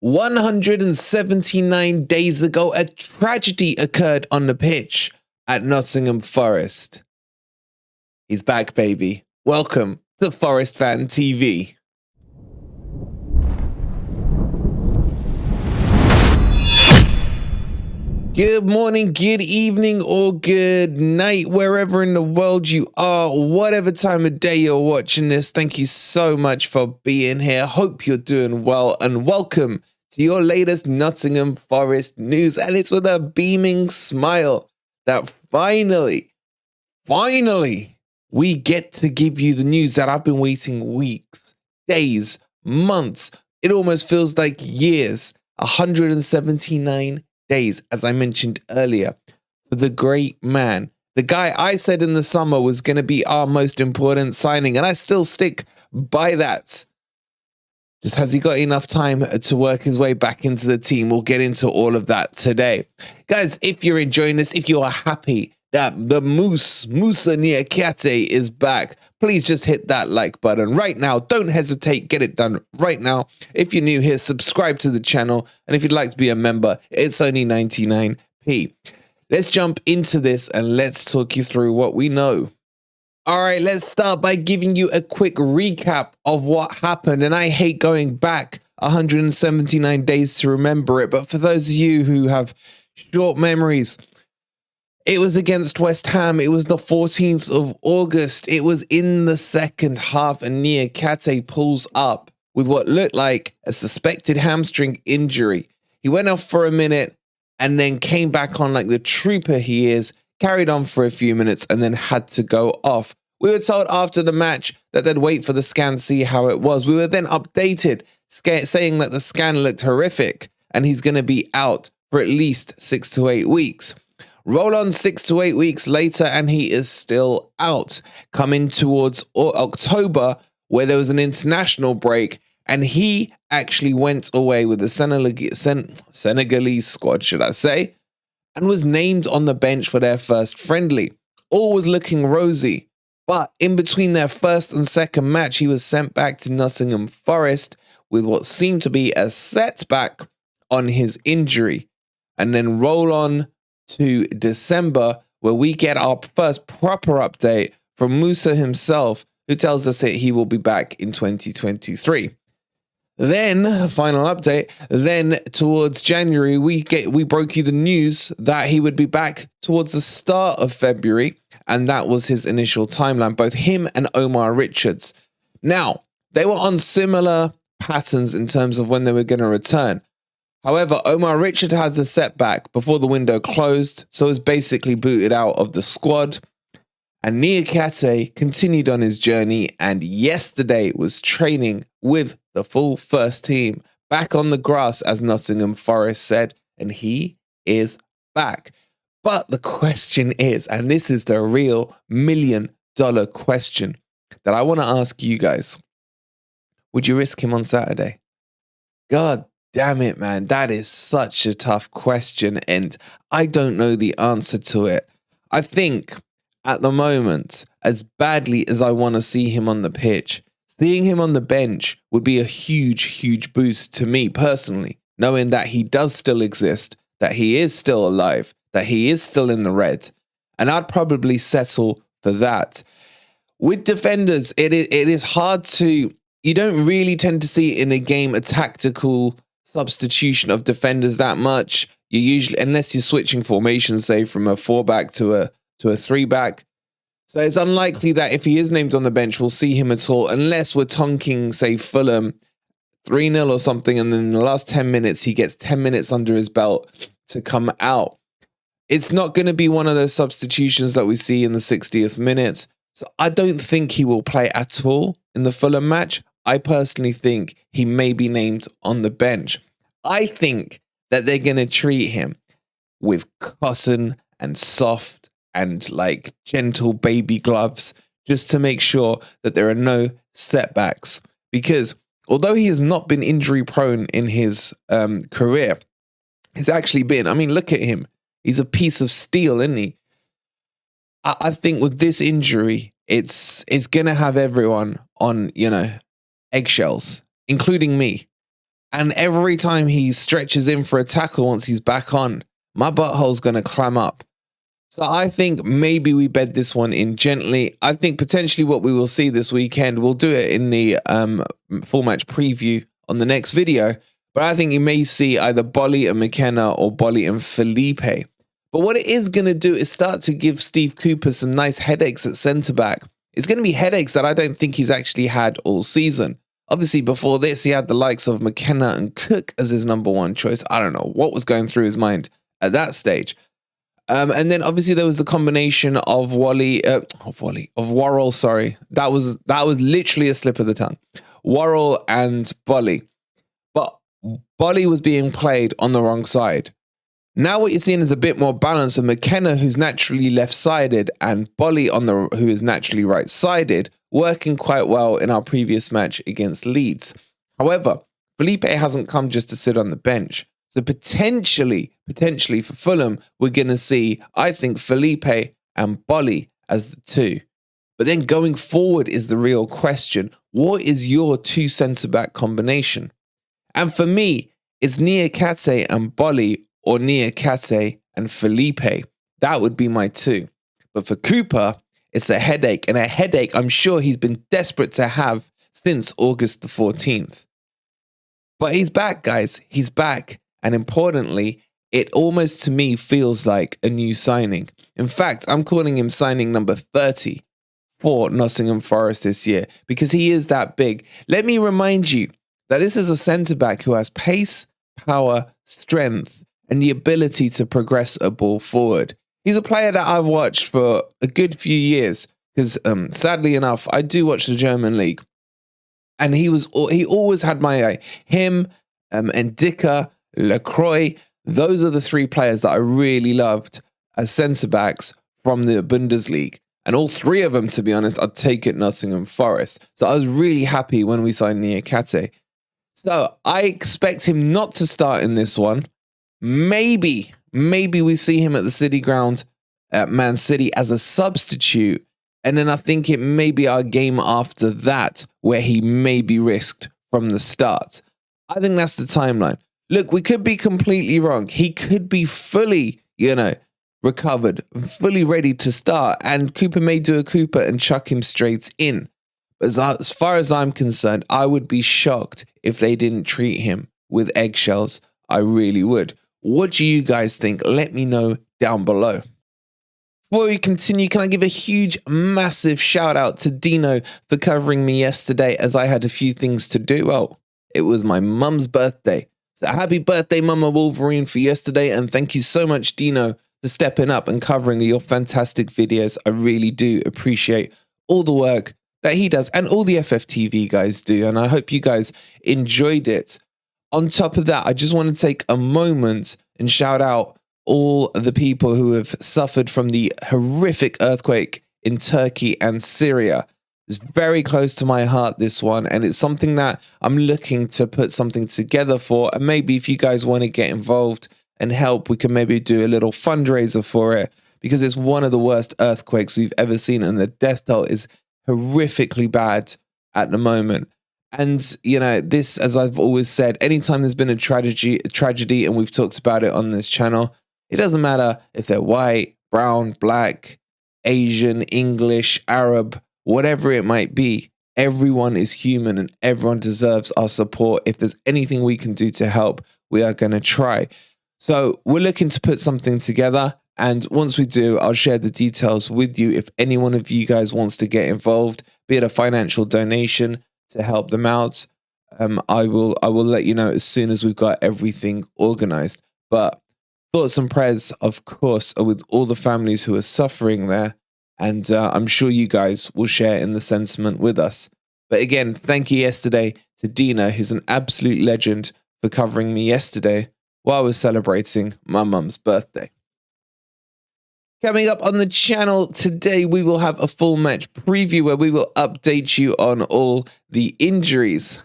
179 days ago, a tragedy occurred on the pitch at Nottingham Forest. He's back, baby. Welcome to Forest Fan TV. Good morning, good evening, or good night, wherever in the world you are, whatever time of day you're watching this. Thank you so much for being here. Hope you're doing well, and welcome to your latest Nottingham Forest news. And it's with a beaming smile that finally, we get to give you the news that I've been waiting weeks, days, months. It almost feels like years. 179 days, as I mentioned earlier, for the great man, the guy I said in the summer was going to be our most important signing, and I still stick by that. Just has he got enough time to work his way back into the team? We'll get into all of that today. Guys, if you're enjoying this, if you are happy that the Moussa Niakhate is back, please just hit that like button right now. Don't hesitate. Get it done right now. If you're new here, subscribe to the channel. And if you'd like to be a member, it's only 99p. Let's jump into this and let's talk you through what we know. All right, let's start by giving you a quick recap of what happened. And I hate going back 179 days to remember it. But for those of you who have short memories, it was against West Ham. It was the 14th of August. It was in the second half, and Niakhate pulls up with what looked like a suspected hamstring injury. He went off for a minute and then came back on like the trooper he is, carried on for a few minutes, and then had to go off. We were told after the match that they'd wait for the scan, see how it was. We were then updated, saying that the scan looked horrific and he's going to be out for at least 6 to 8 weeks. Roll on 6 to 8 weeks later, and he is still out. Coming towards October, where there was an international break, and he actually went away with the Senegalese squad, should I say, and was named on the bench for their first friendly. All was looking rosy, but in between their first and second match, he was sent back to Nottingham Forest with what seemed to be a setback on his injury. And then roll on to December, where we get our first proper update from Moussa himself, who tells us that he will be back in 2023. Then, final update, then towards January, we broke you the news that he would be back towards the start of February, and that was his initial timeline, both him and Omar Richards. Now, they were on similar patterns in terms of when they were going to return. However, Omar Richard has a setback before the window closed, so was basically booted out of the squad. And Niakhate continued on his journey, and yesterday was training with the full first team, back on the grass, as Nottingham Forest said, and he is back. But the question is, and this is the real $1 million question that I want to ask you guys, would you risk him on Saturday? God damn it, man. That is such a tough question, and I don't know the answer to it. I think at the moment, as badly as I want to see him on the pitch, seeing him on the bench would be a huge boost to me personally, knowing that he does still exist, that he is still alive, that he is still in the red, and I'd probably settle for that. With defenders, it is hard to, you don't really tend to see in a game a tactical substitution of defenders that much. You usually, unless you're switching formations, say from a 4-back to a 3-back. So it's unlikely that if he is named on the bench, we'll see him at all, unless we're tonking, say, Fulham 3-0 or something, and then in the last 10 minutes, he gets 10 minutes under his belt to come out. It's not going to be one of those substitutions that we see in the 60th minute. So I don't think he will play at all in the Fulham match. I personally think he may be named on the bench. I think that they're going to treat him with cotton and soft and like gentle baby gloves, just to make sure that there are no setbacks. Because although he has not been injury prone in his career, he's actually been, I mean, look at him. He's a piece of steel, isn't he? I think with this injury, it's going to have everyone on, eggshells, including me. And every time he stretches in for a tackle once he's back on, my butthole's going to clam up. So I think maybe we bed this one in gently. I think potentially what we will see this weekend, we'll do it in the full match preview on the next video. But I think you may see either Bolly and McKenna or Bolly and Felipe. But what it is going to do is start to give Steve Cooper some nice headaches at centre-back. It's going to be headaches that I don't think he's actually had all season. Obviously, before this, he had the likes of McKenna and Cook as his number one choice. I don't know what was going through his mind at that stage. And then obviously there was the combination of Worrell. Sorry, that was literally a slip of the tongue. Worrell and Bolly, but Bolly was being played on the wrong side. Now what you're seeing is a bit more balance of McKenna, who's naturally left-sided, and Bolly who is naturally right-sided, working quite well in our previous match against Leeds. However, Felipe hasn't come just to sit on the bench. So potentially for Fulham, we're going to see, I think, Felipe and Bolly as the two. But then going forward is the real question. What is your two centre-back combination? And for me, it's Niakhate and Bolly or Niakhate and Felipe. That would be my two. But for Cooper, it's a headache. And a headache I'm sure he's been desperate to have since August the 14th. But he's back, guys. He's back. And importantly, it almost to me feels like a new signing. In fact, I'm calling him signing number 30 for Nottingham Forest this year because he is that big. Let me remind you that this is a centre-back who has pace, power, strength, and the ability to progress a ball forward. He's a player that I've watched for a good few years because sadly enough, I do watch the German league. And he always had my eye. Him and Dicker, Lacroix, those are the three players that I really loved as centre-backs from the Bundesliga. And all three of them, to be honest, I'd take at Nottingham Forest. So I was really happy when we signed Niakhate. So I expect him not to start in this one. Maybe we see him at the City Ground at Man City as a substitute. And then I think it may be our game after that where he may be risked from the start. I think that's the timeline. Look, we could be completely wrong. He could be fully, recovered, fully ready to start. And Cooper may do a Cooper and chuck him straight in. But as far as I'm concerned, I would be shocked if they didn't treat him with eggshells. I really would. What do you guys think? Let me know down below. Before we continue, can I give a huge, massive shout out to Dino for covering me yesterday as I had a few things to do. Well, it was my mum's birthday. So happy birthday, Mama Wolverine, for yesterday. And thank you so much, Dino, for stepping up and covering your fantastic videos. I really do appreciate all the work that he does and all the FFTV guys do. And I hope you guys enjoyed it. On top of that, I just want to take a moment and shout out all the people who have suffered from the horrific earthquake in Turkey and Syria. It's very close to my heart, this one, and it's something that I'm looking to put something together for. And maybe if you guys want to get involved and help, we can maybe do a little fundraiser for it, because it's one of the worst earthquakes we've ever seen, and the death toll is horrifically bad at the moment. And, this, as I've always said, anytime there's been a tragedy, and we've talked about it on this channel, it doesn't matter if they're white, brown, black, Asian, English, Arab, whatever it might be. Everyone is human and everyone deserves our support. If there's anything we can do to help, we are going to try. So we're looking to put something together. And once we do, I'll share the details with you. If any one of you guys wants to get involved, be it a financial donation to help them out, I will let you know as soon as we've got everything organized. But thoughts and prayers, of course, are with all the families who are suffering there. And I'm sure you guys will share in the sentiment with us. But again, thank you yesterday to Dina, who's an absolute legend, for covering me yesterday while I was celebrating my mum's birthday. Coming up on the channel today, we will have a full match preview where we will update you on all the injuries.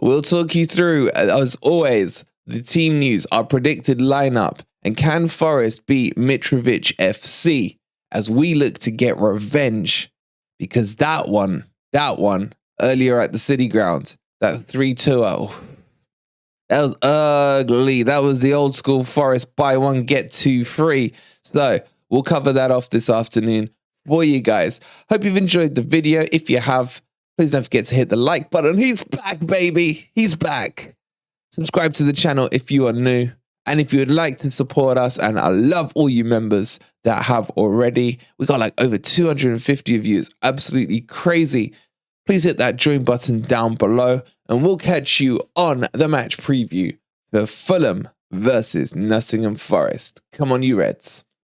We'll talk you through, as always, the team news, our predicted lineup, and can Forest beat Mitrovic FC as we look to get revenge? Because that one earlier at the City Ground, That 3-2. That was ugly. That was the old school Forest buy one, get two free. So we'll cover that off this afternoon for you guys. Hope you've enjoyed the video. If you have, please don't forget to hit the like button. He's back, baby. He's back. Subscribe to the channel if you are new. And if you would like to support us, and I love all you members that have already. We got like over 250 of you. It's absolutely crazy. Please hit that join button down below, and we'll catch you on the match preview for Fulham versus Nottingham Forest. Come on, you Reds.